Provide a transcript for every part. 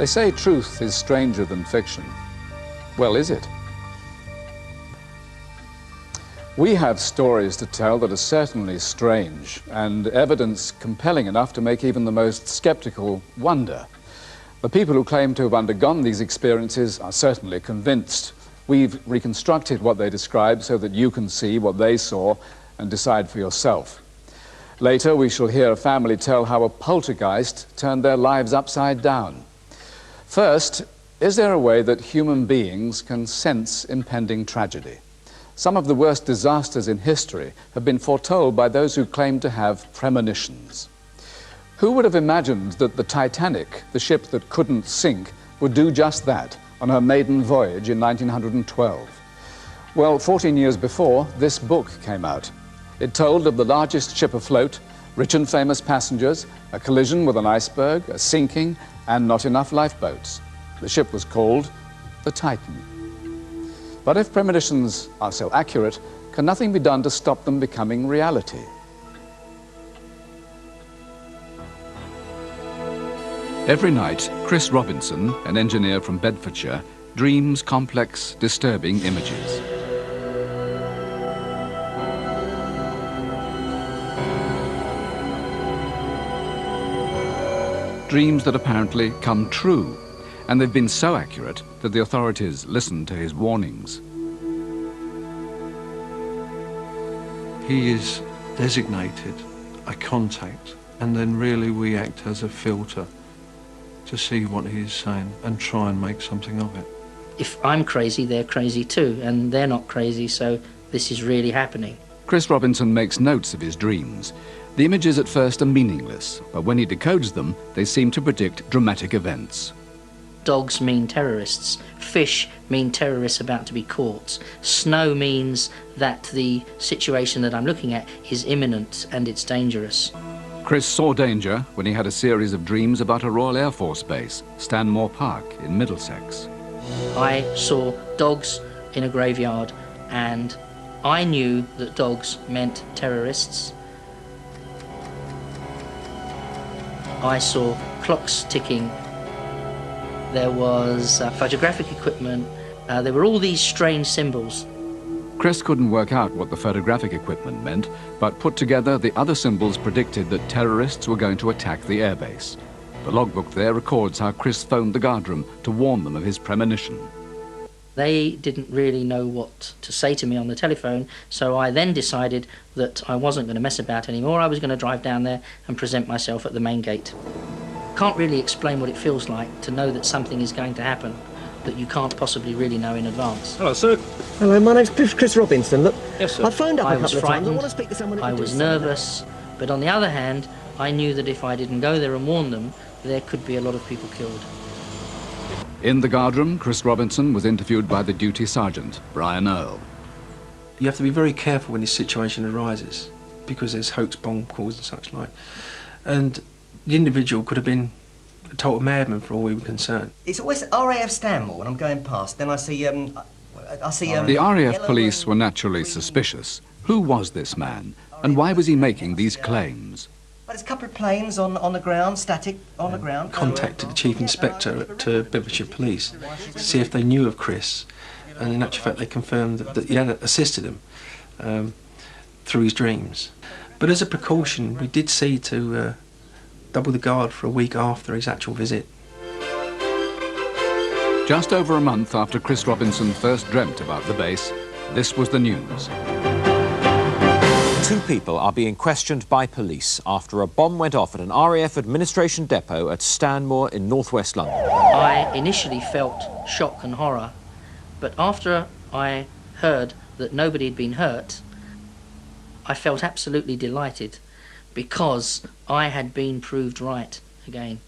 They say truth is stranger than fiction. Well, is it? We have stories to tell that are certainly strange, and evidence compelling enough to make even the most skeptical wonder. The people who claim to have undergone these experiences are certainly convinced. We've reconstructed what they describe so that you can see what they saw and decide for yourself. Later, we shall hear a family tell how a poltergeist turned their lives upside down. First, is there a way that human beings can sense impending tragedy? Some of the worst disasters in history have been foretold by those who claim to have premonitions. Who would have imagined that the Titanic, the ship that couldn't sink, would do just that on her maiden voyage in 1912? Well, 14 years before, this book came out. It told of the largest ship afloat, rich and famous passengers, a collision with an iceberg, a sinking, and not enough lifeboats. The ship was called the Titan. But if premonitions are so accurate, can nothing be done to stop them becoming reality? Every night, Chris Robinson, an engineer from Bedfordshire, dreams complex, disturbing images. Dreams that apparently come true, and they've been so accurate that the authorities listened to his warnings. He is designated a contact, and then really we act as a filter to see what he is saying and try and make something of it. If I'm crazy, they're crazy too, and they're not crazy, so this is really happening. Chris Robinson makes notes of his dreams. The images at first are meaningless, but when he decodes them, they seem to predict dramatic events. Dogs mean terrorists. Fish mean terrorists about to be caught. Snow means that the situation that I'm looking at is imminent and it's dangerous. Chris saw danger when he had a series of dreams about a Royal Air Force base, Stanmore Park in Middlesex. I saw dogs in a graveyard, and I knew that dogs meant terrorists. I saw clocks ticking. There was photographic equipment. There were all these strange symbols. Chris couldn't work out what the photographic equipment meant, but put together the other symbols predicted that terrorists were going to attack the airbase. The logbook there records how Chris phoned the guardroom to warn them of his premonition. They didn't really know what to say to me on the telephone, so I then decided that I wasn't going to mess about anymore. I was going to drive down there and present myself at the main gate. Can't really explain what it feels like to know that something is going to happen that you can't possibly really know in advance. Hello, sir. Hello, my name's Chris Robinson. Look, yes, sir. I phoned up I a was couple of times. I frightened, want to speak to someone. I was nervous, but on the other hand, I knew that if I didn't go there and warn them, there could be a lot of people killed. In the guardroom, Chris Robinson was interviewed by the duty sergeant, Brian Earle. You have to be very careful when this situation arises, because there's hoax bomb calls and such like. And the individual could have been a total madman for all we were concerned. It's always RAF Stanmore when I'm going past. Then I see The RAF police were naturally suspicious. Who was this man, and why was he making these claims? But there's a couple of planes on the ground, static on the ground. Contacted the Chief Inspector at Bedfordshire Police to see if they knew of Chris, and in actual fact they confirmed that he had assisted him through his dreams. But as a precaution, we did see to double the guard for a week after his actual visit. Just over a month after Chris Robinson first dreamt about the base, this was the news. 2 people are being questioned by police after a bomb went off at an RAF administration depot at Stanmore in northwest London. I initially felt shock and horror, but after I heard that nobody had been hurt, I felt absolutely delighted because I had been proved right again.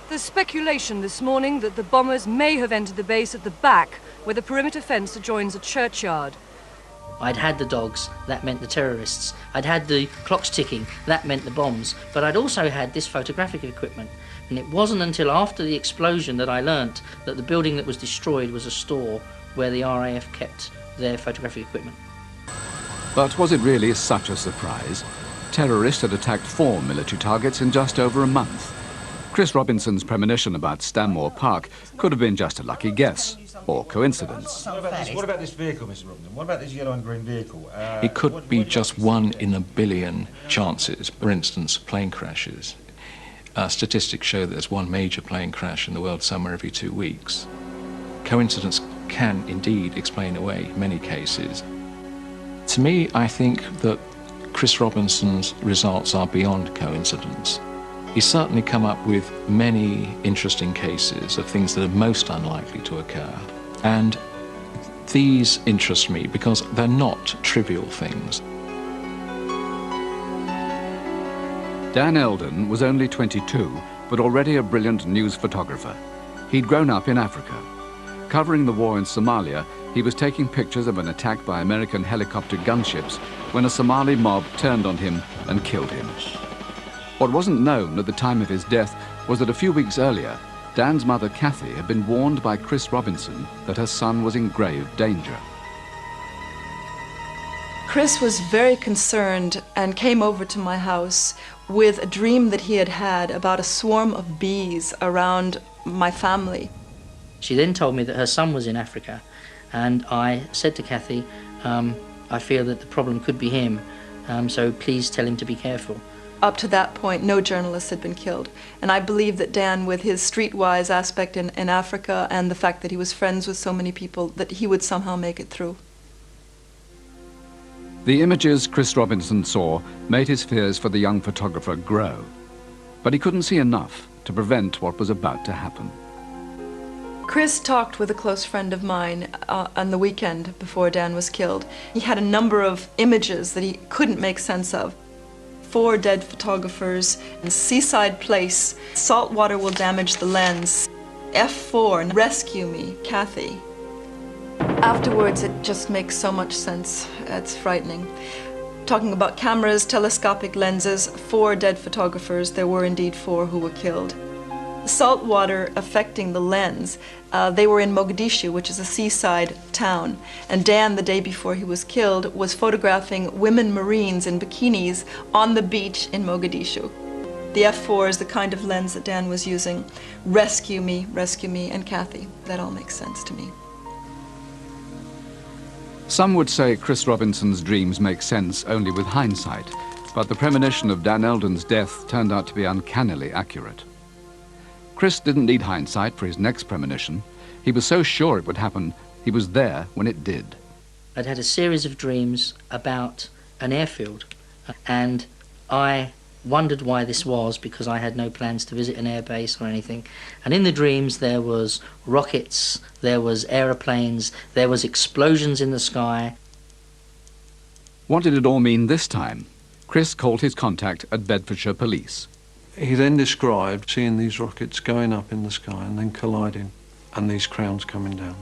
There's speculation this morning that the bombers may have entered the base at the back, where the perimeter fence adjoins a churchyard. I'd had the dogs, that meant the terrorists. I'd had the clocks ticking, that meant the bombs. But I'd also had this photographic equipment. And it wasn't until after the explosion that I learnt that the building that was destroyed was a store where the RAF kept their photographic equipment. But was it really such a surprise? Terrorists had attacked 4 military targets in just over a month. Chris Robinson's premonition about Stanmore Park could have been just a lucky guess or coincidence. What about this vehicle, Mr. Robinson? What about this yellow and green vehicle? It could be just 1 in a billion chances. For instance, plane crashes. Statistics show that there's 1 major plane crash in the world somewhere every 2 weeks. Coincidence can indeed explain away many cases. To me, I think that Chris Robinson's results are beyond coincidence. He's certainly come up with many interesting cases of things that are most unlikely to occur. And these interest me because they're not trivial things. Dan Eldon was only 22, but already a brilliant news photographer. He'd grown up in Africa. Covering the war in Somalia, he was taking pictures of an attack by American helicopter gunships when a Somali mob turned on him and killed him. What wasn't known at the time of his death was that a few weeks earlier, Dan's mother, Kathy, had been warned by Chris Robinson that her son was in grave danger. Chris was very concerned and came over to my house with a dream that he had had about a swarm of bees around my family. She then told me that her son was in Africa, and I said to Kathy, I feel that the problem could be him, so please tell him to be careful. Up to that point, no journalist had been killed. And I believe that Dan, with his streetwise aspect in Africa and the fact that he was friends with so many people, that he would somehow make it through. The images Chris Robinson saw made his fears for the young photographer grow. But he couldn't see enough to prevent what was about to happen. Chris talked with a close friend of mine on the weekend before Dan was killed. He had a number of images that he couldn't make sense of. 4 dead photographers, in seaside place, salt water will damage the lens, F4, rescue me, Kathy. Afterwards, it just makes so much sense. It's frightening. Talking about cameras, telescopic lenses, 4 dead photographers, there were indeed 4 who were killed. Salt water affecting the lens. They were in Mogadishu, which is a seaside town, and Dan, the day before he was killed, was photographing women Marines in bikinis on the beach in Mogadishu. The f4 is the kind of lens that Dan was using. Rescue me, and Kathy. That all makes sense to me. Some would say Chris Robinson's dreams make sense only with hindsight, but the premonition of Dan Eldon's death turned out to be uncannily accurate. Chris didn't need hindsight for his next premonition. He was so sure it would happen, he was there when it did. I'd had a series of dreams about an airfield, and I wondered why this was, because I had no plans to visit an airbase or anything. And in the dreams there was rockets, there was aeroplanes, there was explosions in the sky. What did it all mean this time? Chris called his contact at Bedfordshire Police. He then described seeing these rockets going up in the sky and then colliding, and these crowns coming down.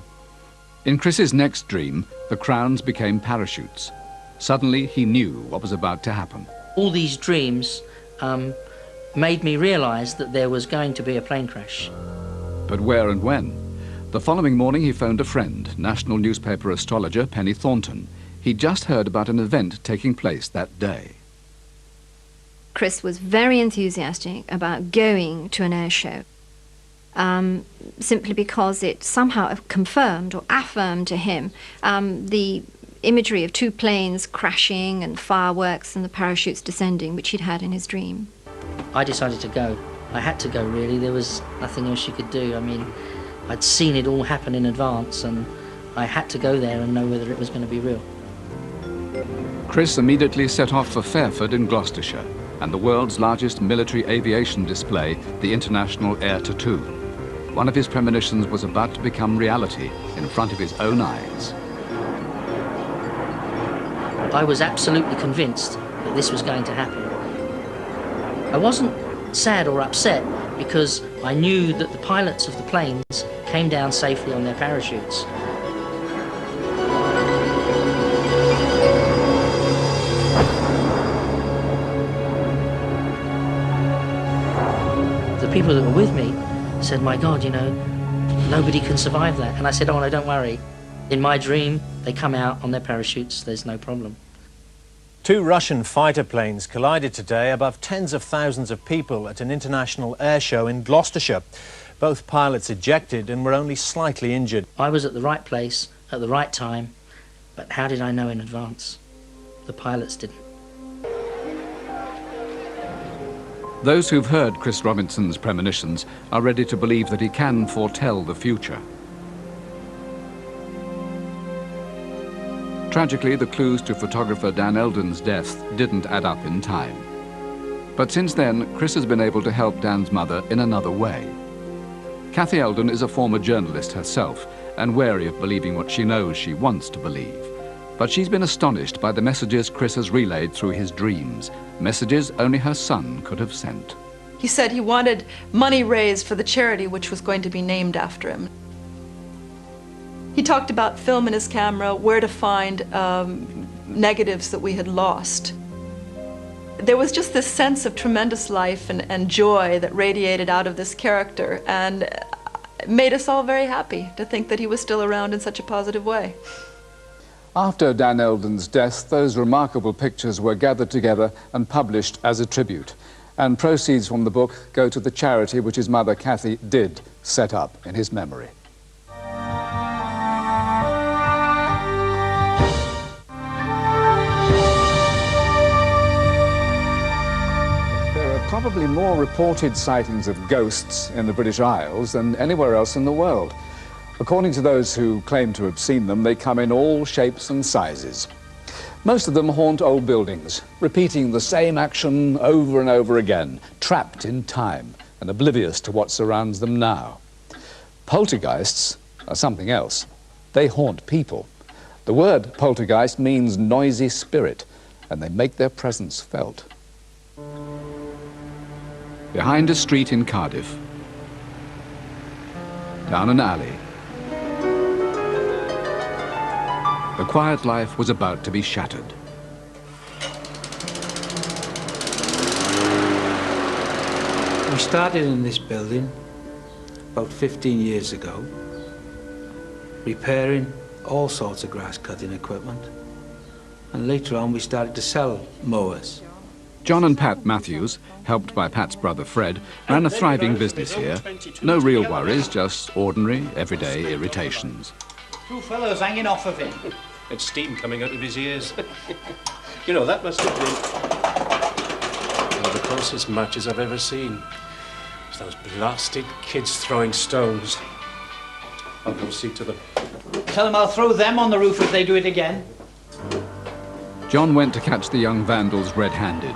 In Chris's next dream, the crowns became parachutes. Suddenly, he knew what was about to happen. All these dreams made me realise that there was going to be a plane crash. But where and when? The following morning, he phoned a friend, national newspaper astrologer Penny Thornton. He'd just heard about an event taking place that day. Chris was very enthusiastic about going to an air show, simply because it somehow confirmed or affirmed to him the imagery of 2 planes crashing and fireworks and the parachutes descending, which he'd had in his dream. I decided to go. I had to go, really. There was nothing else you could do. I mean, I'd seen it all happen in advance, and I had to go there and know whether it was going to be real. Chris immediately set off for Fairford in Gloucestershire, and the world's largest military aviation display, the International Air Tattoo. One of his premonitions was about to become reality in front of his own eyes. I was absolutely convinced that this was going to happen. I wasn't sad or upset because I knew that the pilots of the planes came down safely on their parachutes. The people that were with me said, "My God, you know, nobody can survive that." And I said, "Oh, no, don't worry. In my dream, they come out on their parachutes, there's no problem." Two Russian fighter planes collided today above tens of thousands of people at an international air show in Gloucestershire. Both pilots ejected and were only slightly injured. I was at the right place at the right time, but how did I know in advance? The pilots didn't. Those who've heard Chris Robinson's premonitions are ready to believe that he can foretell the future. Tragically, the clues to photographer Dan Eldon's death didn't add up in time. But since then, Chris has been able to help Dan's mother in another way. Kathy Eldon is a former journalist herself and wary of believing what she knows she wants to believe. But she's been astonished by the messages Chris has relayed through his dreams, messages only her son could have sent. He said he wanted money raised for the charity which was going to be named after him. He talked about film in his camera, where to find negatives that we had lost. There was just this sense of tremendous life and joy that radiated out of this character, and it made us all very happy to think that he was still around in such a positive way. After Dan Eldon's death, those remarkable pictures were gathered together and published as a tribute. And proceeds from the book go to the charity which his mother, Kathy, did set up in his memory. Probably more reported sightings of ghosts in the British Isles than anywhere else in the world. According to those who claim to have seen them, they come in all shapes and sizes. Most of them haunt old buildings, repeating the same action over and over again, trapped in time and oblivious to what surrounds them now. Poltergeists are something else. They haunt people. The word poltergeist means noisy spirit, and they make their presence felt. Behind a street in Cardiff, down an alley, the quiet life was about to be shattered. We started in this building about 15 years ago, repairing all sorts of grass cutting equipment, and later on we started to sell mowers. John and Pat Matthews, helped by Pat's brother Fred, ran a thriving business here. No real worries, just ordinary, everyday irritations. Two fellows hanging off of him. And steam coming out of his ears. You know, that must have been one of the closest matches I've ever seen. It's those blasted kids throwing stones. I'll go see to them. Tell them I'll throw them on the roof if they do it again. John went to catch the young vandals red-handed.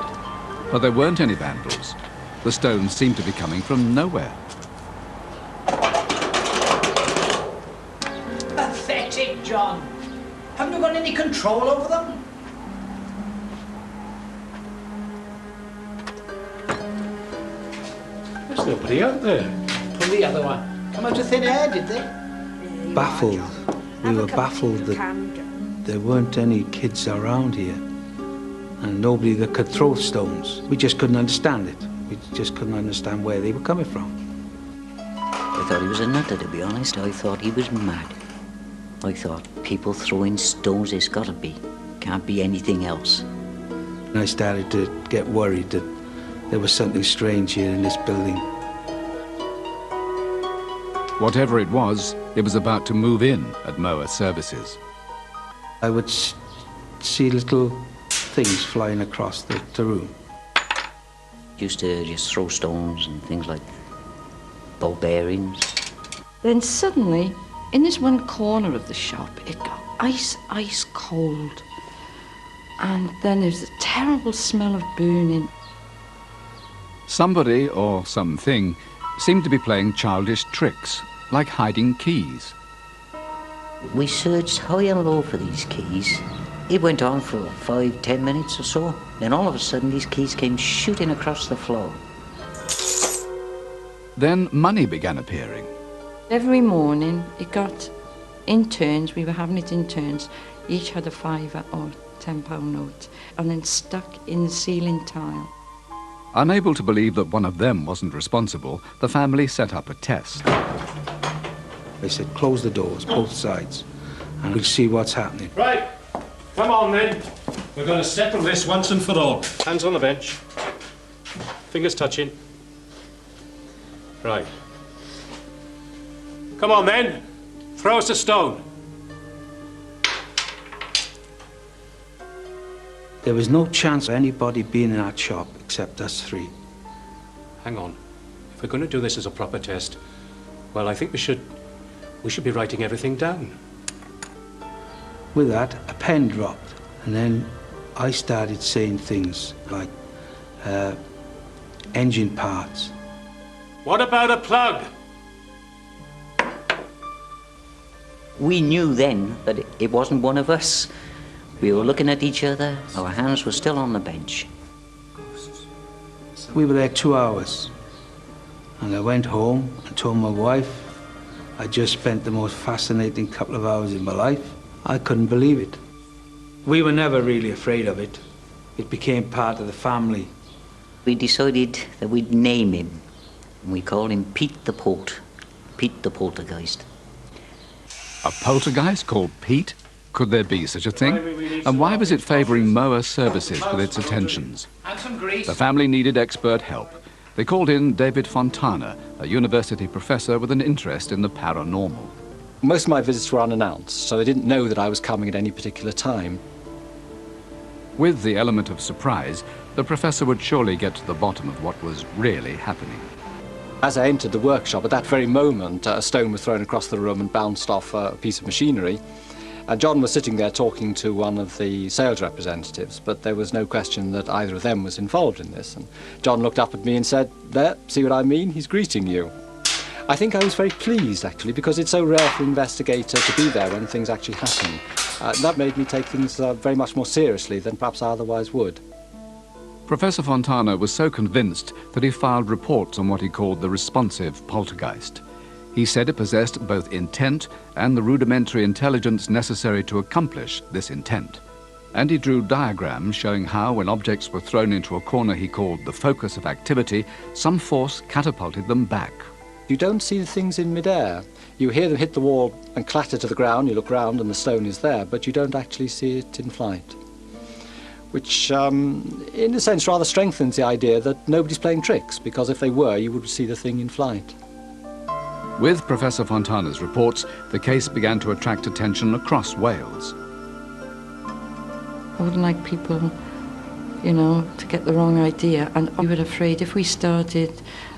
But there weren't any vandals. The stones seemed to be coming from nowhere. Pathetic, John. Haven't you got any control over them? There's nobody out there. Pull the other one. Come out of thin air, did they? Baffled. We were baffled that there weren't any kids around here. And nobody that could throw stones. We just couldn't understand it. We just couldn't understand where they were coming from. I thought he was a nutter, to be honest. I thought he was mad. I thought people throwing stones, it's got to be. Can't be anything else. And I started to get worried that there was something strange here in this building. Whatever it was about to move in at Moa Services. I would see little things flying across the room. Used to just throw stones and things like ball bearings. Then suddenly, in this one corner of the shop, it got ice cold. And then there's a terrible smell of burning. Somebody or something seemed to be playing childish tricks, like hiding keys. We searched high and low for these keys. It went on for 5-10 minutes or so. Then all of a sudden, these keys came shooting across the floor. Then money began appearing. Every morning, it got in turns. We were having it in turns. Each had a £5 or £10 note, and then stuck in the ceiling tile. Unable to believe that one of them wasn't responsible, the family set up a test. They said, close the doors, both sides, and we'll see what's happening. Right, come on then. We're going to settle this once and for all. Hands on the bench. Fingers touching. Right. Come on then. Throw us a stone. There was no chance of anybody being in that shop except us three. Hang on. If we're going to do this as a proper test, well, I think we should be writing everything down. With that, a pen dropped, and then I started saying things like engine parts. What about a plug? We knew then that it wasn't one of us. We were looking at each other, our hands were still on the bench. We were there 2 hours, and I went home and told my wife I just spent the most fascinating couple of hours in my life. I couldn't believe it. We were never really afraid of it. It became part of the family. We decided that we'd name him, and we called him Pete the Poltergeist. A poltergeist called Pete? Could there be such a thing? And why was it favouring Moa Services with its attentions? The family needed expert help. They called in David Fontana, a university professor with an interest in the paranormal. Most of my visits were unannounced, so they didn't know that I was coming at any particular time. With the element of surprise, the professor would surely get to the bottom of what was really happening. As I entered the workshop, at that very moment, a stone was thrown across the room and bounced off a piece of machinery. John was sitting there talking to one of the sales representatives, but there was no question that either of them was involved in this. And John looked up at me and said, "There, see what I mean? He's greeting you." I think I was very pleased, actually, because it's so rare for an investigator to be there when things actually happen. That made me take things very much more seriously than perhaps I otherwise would. Professor Fontana was so convinced that he filed reports on what he called the responsive poltergeist. He said it possessed both intent and the rudimentary intelligence necessary to accomplish this intent. And he drew diagrams showing how, when objects were thrown into a corner he called the focus of activity, some force catapulted them back. You don't see the things in midair. You hear them hit the wall and clatter to the ground, you look round and the stone is there, but you don't actually see it in flight. Which, in a sense, rather strengthens the idea that nobody's playing tricks, because if they were, you would see the thing in flight. With Professor Fontana's reports, the case began to attract attention across Wales. I wouldn't like people, you know, to get the wrong idea, and we were afraid if we started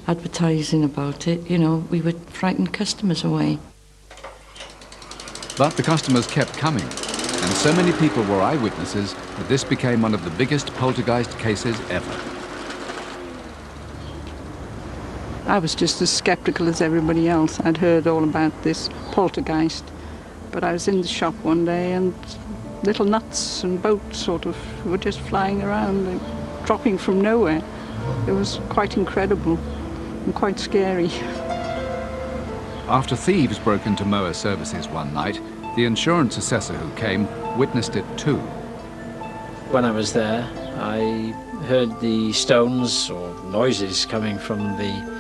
advertising about it, you know, we would frighten customers away. But the customers kept coming, and so many people were eyewitnesses that this became one of the biggest poltergeist cases ever. I was just as sceptical as everybody else. I'd heard all about this poltergeist, but I was in the shop one day and little nuts and boats sort of were just flying around and dropping from nowhere. It was quite incredible and quite scary. After thieves broke into Moa Services one night, the insurance assessor who came witnessed it too. When I was there, I heard the stones or noises coming from the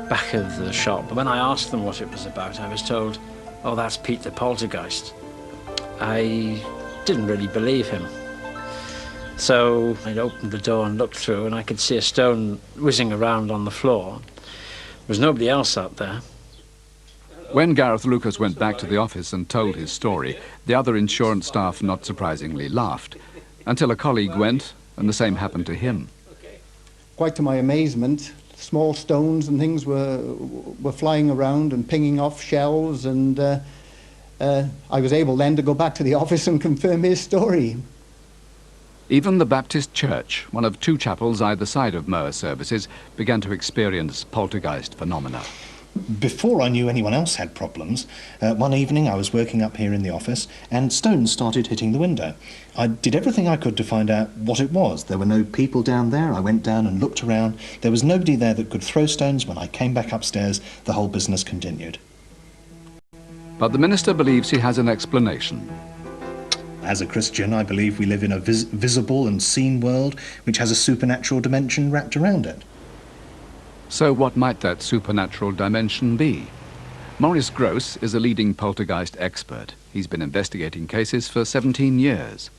back of the shop. When I asked them what it was about, I was told, "Oh, that's Pete the Poltergeist." I didn't really believe him. So I opened the door and looked through, and I could see a stone whizzing around on the floor. There was nobody else out there. When Gareth Lucas went back to the office and told his story, the other insurance staff, not surprisingly, laughed, until a colleague went, and the same happened to him. Quite to my amazement, small stones and things were flying around and pinging off shelves, and I was able then to go back to the office and confirm his story. Even the Baptist Church, one of two chapels either side of Moa Services, began to experience poltergeist phenomena. Before I knew anyone else had problems, one evening I was working up here in the office and stones started hitting the window. I did everything I could to find out what it was. There were no people down there. I went down and looked around. There was nobody there that could throw stones. When I came back upstairs, the whole business continued. But the minister believes he has an explanation. As a Christian, I believe we live in a visible and seen world which has a supernatural dimension wrapped around it. So what might that supernatural dimension be? Maurice Gross is a leading poltergeist expert. He's been investigating cases for 17 years.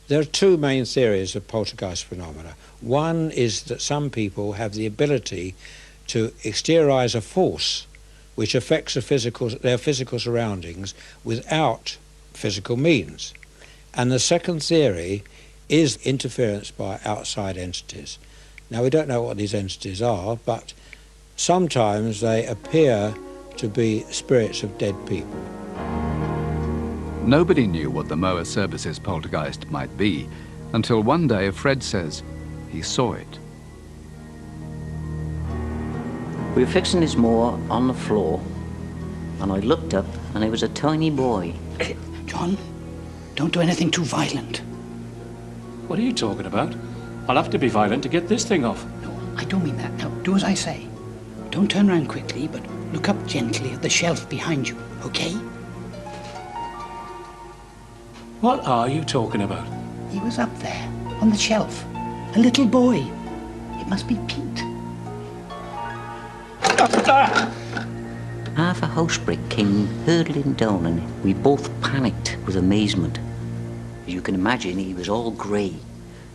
There are two main theories of poltergeist phenomena. One is that some people have the ability to exteriorize a force which affects their physical surroundings without physical means. And the second theory is interference by outside entities. Now, we don't know what these entities are, but sometimes they appear to be spirits of dead people. Nobody knew what the Moa Services poltergeist might be until one day Fred says he saw it. We were fixing his mower on the floor, and I looked up, and there was a tiny boy. John, don't do anything too violent. What are you talking about? I'll have to be violent to get this thing off. No, I don't mean that. Now, do as I say. Don't turn around quickly, but look up gently at the shelf behind you, okay? What are you talking about? He was up there, on the shelf. A little boy. It must be Pete. Half a house brick came hurtling down, and we both panicked with amazement. As you can imagine, he was all grey.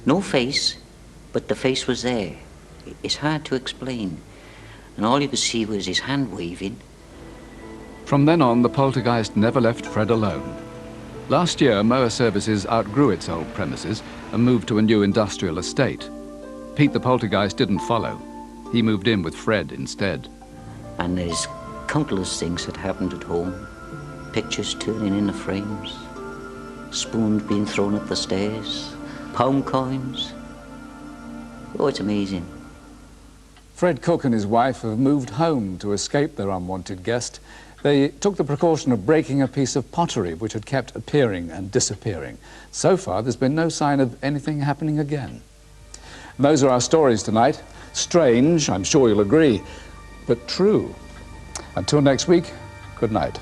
No face, but the face was there. It's hard to explain. And all you could see was his hand waving. From then on, the poltergeist never left Fred alone. Last year, Moa Services outgrew its old premises and moved to a new industrial estate. Pete the poltergeist didn't follow. He moved in with Fred instead. And there's countless things that happened at home. Pictures turning in the frames, spoons being thrown up the stairs, pound coins. Oh, it's amazing. Fred Cook and his wife have moved home to escape their unwanted guest. They took the precaution of breaking a piece of pottery which had kept appearing and disappearing. So far, there's been no sign of anything happening again. And those are our stories tonight. Strange, I'm sure you'll agree, but true. Until next week, good night.